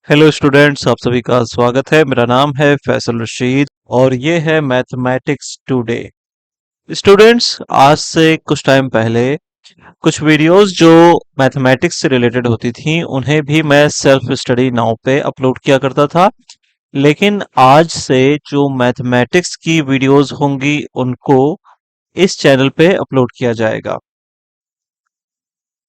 Hello students, आप सभी का स्वागत है। मेरा नाम है फैसल रशीद और ये है मैथमेटिक्स टुडे। स्टूडेंट्स, आज से कुछ टाइम पहले कुछ वीडियोस जो मैथमेटिक्स से रिलेटेड होती थी उन्हें भी मैं सेल्फ स्टडी नाउ पे अपलोड किया करता था। लेकिन आज से जो मैथमेटिक्स की वीडियोस होंगी उनको इस चैनल पे अपलोड किया जाएगा,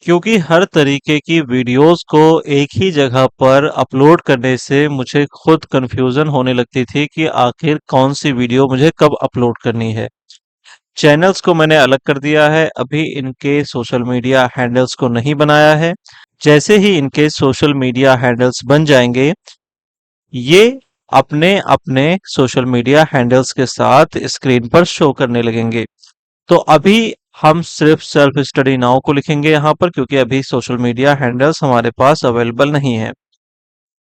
क्योंकि हर तरीके की वीडियोस को एक ही जगह पर अपलोड करने से मुझे खुद कंफ्यूजन होने लगती थी कि आखिर कौन सी वीडियो मुझे कब अपलोड करनी है। चैनल्स को मैंने अलग कर दिया है, अभी इनके सोशल मीडिया हैंडल्स को नहीं बनाया है। जैसे ही इनके सोशल मीडिया हैंडल्स बन जाएंगे, ये अपने अपने सोशल मीडिया हैंडल्स के साथ स्क्रीन पर शो करने लगेंगे। तो अभी हम सिर्फ सेल्फ स्टडी नाउ को लिखेंगे यहाँ पर, क्योंकि अभी सोशल मीडिया हैंडल्स हमारे पास अवेलेबल नहीं है।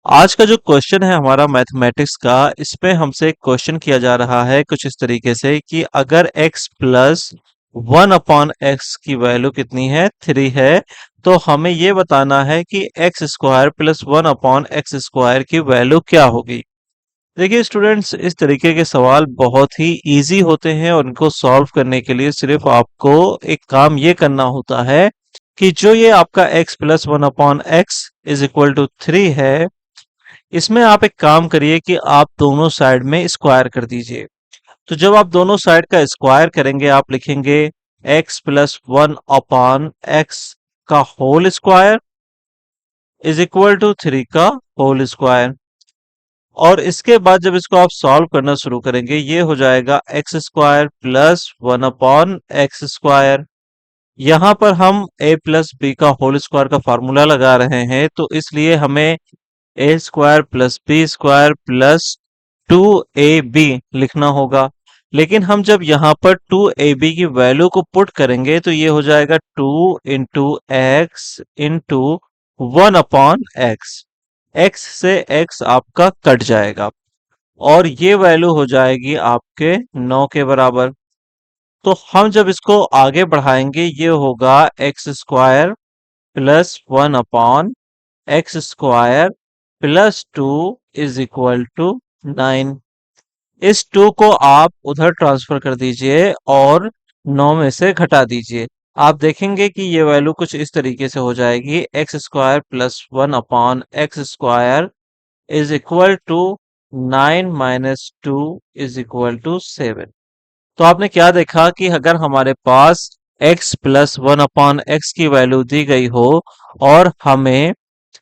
आज का जो क्वेश्चन है हमारा मैथमेटिक्स का, इसमें हमसे क्वेश्चन किया जा रहा है कुछ इस तरीके से कि अगर x प्लस 1/x की वैल्यू कितनी है, 3 है, तो हमें ये बताना है कि x square plus 1/x square की वैल्यू क्या होगी। देखिए स्टूडेंट्स, इस तरीके के सवाल बहुत ही इजी होते हैं और इनको सॉल्व करने के लिए सिर्फ आपको एक काम ये करना होता है कि जो ये आपका x प्लस 1/x = 3 है, इसमें आप एक काम करिए कि आप दोनों साइड में स्क्वायर कर दीजिए। तो जब आप दोनों साइड का स्क्वायर करेंगे, आप लिखेंगे x+1/x का होल स्क्वायर = 3 का होल स्क्वायर। और इसके बाद जब इसको आप सॉल्व करना शुरू करेंगे, ये हो जाएगा x² प्लस 1/x²। यहां पर हम a प्लस बी का होल स्क्वायर का फॉर्मूला लगा रहे हैं, तो इसलिए हमें a² plus b² plus 2ab लिखना होगा। लेकिन हम जब यहाँ पर 2ab की वैल्यू को पुट करेंगे तो ये हो जाएगा 2 × x × 1/x। x से x आपका कट जाएगा और ये वैल्यू हो जाएगी आपके 9 के बराबर। तो हम जब इसको आगे बढ़ाएंगे, ये होगा x² प्लस 1/x² प्लस 2 = 9। इस 2 को आप उधर ट्रांसफर कर दीजिए और 9 में से घटा दीजिए। आप देखेंगे कि ये वैल्यू कुछ इस तरीके से हो जाएगी, x² प्लस 1/x² = 9 माइनस 2 = 7। तो आपने क्या देखा कि अगर हमारे पास x प्लस 1/x की वैल्यू दी गई हो और हमें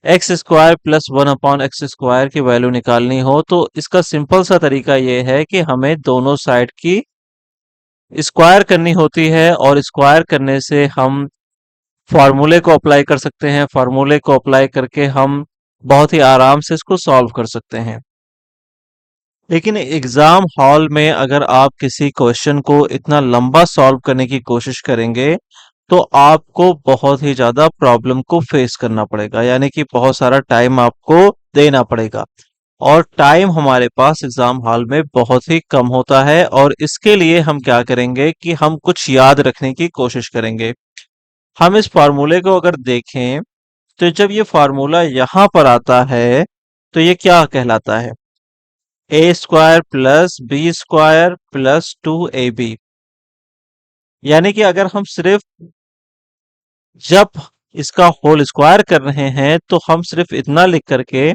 x² प्लस 1/x² की वैल्यू निकालनी हो, तो इसका सिंपल सा तरीका ये है कि हमें दोनों साइड की स्क्वायर करनी होती है और स्क्वायर करने से हम फॉर्मूले को अप्लाई कर सकते हैं। फॉर्मूले को अप्लाई करके हम बहुत ही आराम से इसको सॉल्व कर सकते हैं। लेकिन एग्जाम हॉल में अगर आप किसी क्वेश्चन को इतना लंबा सॉल्व करने की कोशिश करेंगे, तो आपको बहुत ही ज्यादा प्रॉब्लम को फेस करना पड़ेगा, यानी कि बहुत सारा टाइम आपको देना पड़ेगा। और टाइम हमारे पास एग्जाम हॉल में बहुत ही कम होता है, और इसके लिए हम क्या करेंगे कि हम कुछ याद रखने की कोशिश करेंगे। हम इस फार्मूले को अगर देखें, तो जब ये फार्मूला यहां पर आता है तो ये क्या कहलाता है, a² plus b² plus 2ab। यानी कि अगर हम सिर्फ जब इसका होल स्क्वायर कर रहे हैं तो हम सिर्फ इतना लिख करके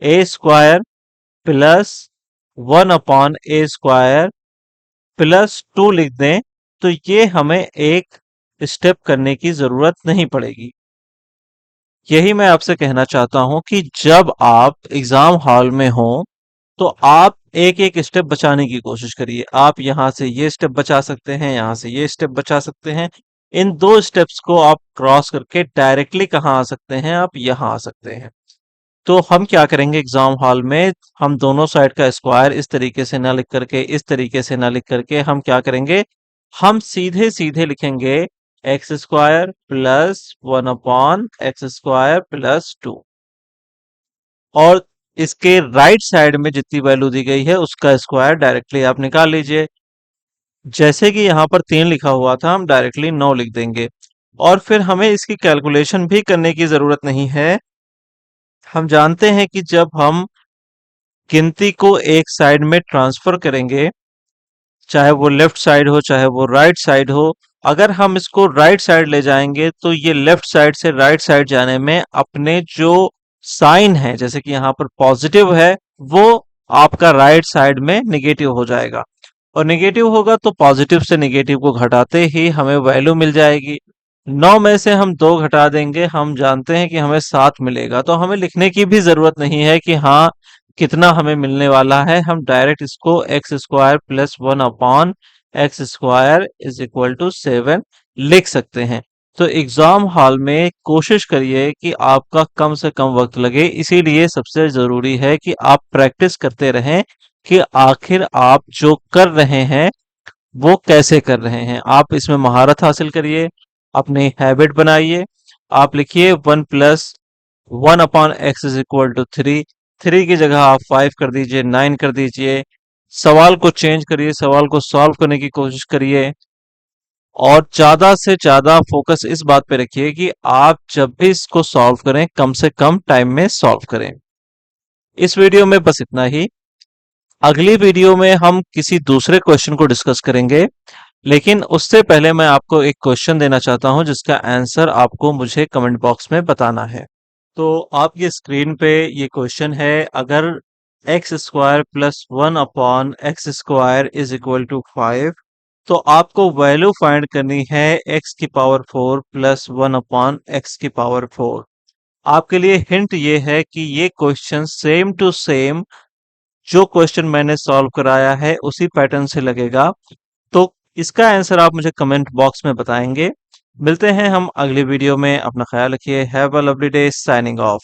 a² प्लस 1/a² प्लस 2 लिख दें, तो ये हमें एक स्टेप करने की जरूरत नहीं पड़ेगी। यही मैं आपसे कहना चाहता हूं कि जब आप एग्जाम हॉल में हो तो आप एक एक स्टेप बचाने की कोशिश करिए। आप यहां से ये स्टेप बचा सकते हैं, यहां से ये स्टेप बचा सकते हैं। इन दो स्टेप्स को आप क्रॉस करके डायरेक्टली कहाँ आ सकते हैं, आप यहां आ सकते हैं। तो हम क्या करेंगे एग्जाम हॉल में, हम दोनों साइड का स्क्वायर इस तरीके से ना लिख करके, इस तरीके से ना लिख करके, हम क्या करेंगे, हम सीधे सीधे लिखेंगे x² प्लस 1/x² प्लस 2। और इसके राइट साइड में जितनी वैल्यू दी गई है उसका स्क्वायर डायरेक्टली आप निकाल लीजिए। जैसे कि यहाँ पर 3 लिखा हुआ था, हम डायरेक्टली 9 लिख देंगे। और फिर हमें इसकी कैलकुलेशन भी करने की जरूरत नहीं है, हम जानते हैं कि जब हम गिनती को एक साइड में ट्रांसफर करेंगे, चाहे वो लेफ्ट साइड हो चाहे वो राइट साइड हो, अगर हम इसको राइट साइड ले जाएंगे तो ये लेफ्ट साइड से राइट साइड जाने में अपने जो साइन है, जैसे कि यहाँ पर पॉजिटिव है, वो आपका राइट साइड में निगेटिव हो जाएगा। और निगेटिव होगा तो पॉजिटिव से निगेटिव को घटाते ही हमें वैल्यू मिल जाएगी। 9 में से हम 2 घटा देंगे, हम जानते हैं कि हमें 7 मिलेगा, तो हमें लिखने की भी जरूरत नहीं है कि हाँ कितना हमें मिलने वाला है। हम डायरेक्ट इसको एक्स स्क्वायर प्लस 1/x² = 7 लिख सकते हैं। तो एग्जाम हॉल में कोशिश करिए कि आपका कम से कम वक्त लगे, इसीलिए सबसे जरूरी है कि आप प्रैक्टिस करते रहें कि आखिर आप जो कर रहे हैं वो कैसे कर रहे हैं। आप इसमें महारत हासिल करिए, अपनी हैबिट बनाइए। आप लिखिए 1+1/x=3। 3 की जगह आप 5 कर दीजिए, 9 कर दीजिए। सवाल को चेंज करिए, सवाल को सॉल्व करने की कोशिश करिए, और ज्यादा से ज्यादा फोकस इस बात पे रखिए कि आप जब भी इसको सॉल्व करें कम से कम टाइम में सॉल्व करें। इस वीडियो में बस इतना ही। अगली वीडियो में हम किसी दूसरे क्वेश्चन को डिस्कस करेंगे, लेकिन उससे पहले मैं आपको एक क्वेश्चन देना चाहता हूं जिसका आंसर आपको मुझे कमेंट बॉक्स में बताना है। तो आप ये स्क्रीन पे ये क्वेश्चन है, अगर x² + 1/x² = 5, तो आपको वैल्यू फाइंड करनी है x⁴ + 1/x⁴। आपके लिए हिंट ये है कि ये क्वेश्चन सेम टू सेम जो क्वेश्चन मैंने सॉल्व कराया है उसी पैटर्न से लगेगा। तो इसका आंसर आप मुझे कमेंट बॉक्स में बताएंगे। मिलते हैं हम अगली वीडियो में। अपना ख्याल रखिए। Have a lovely day. Signing off.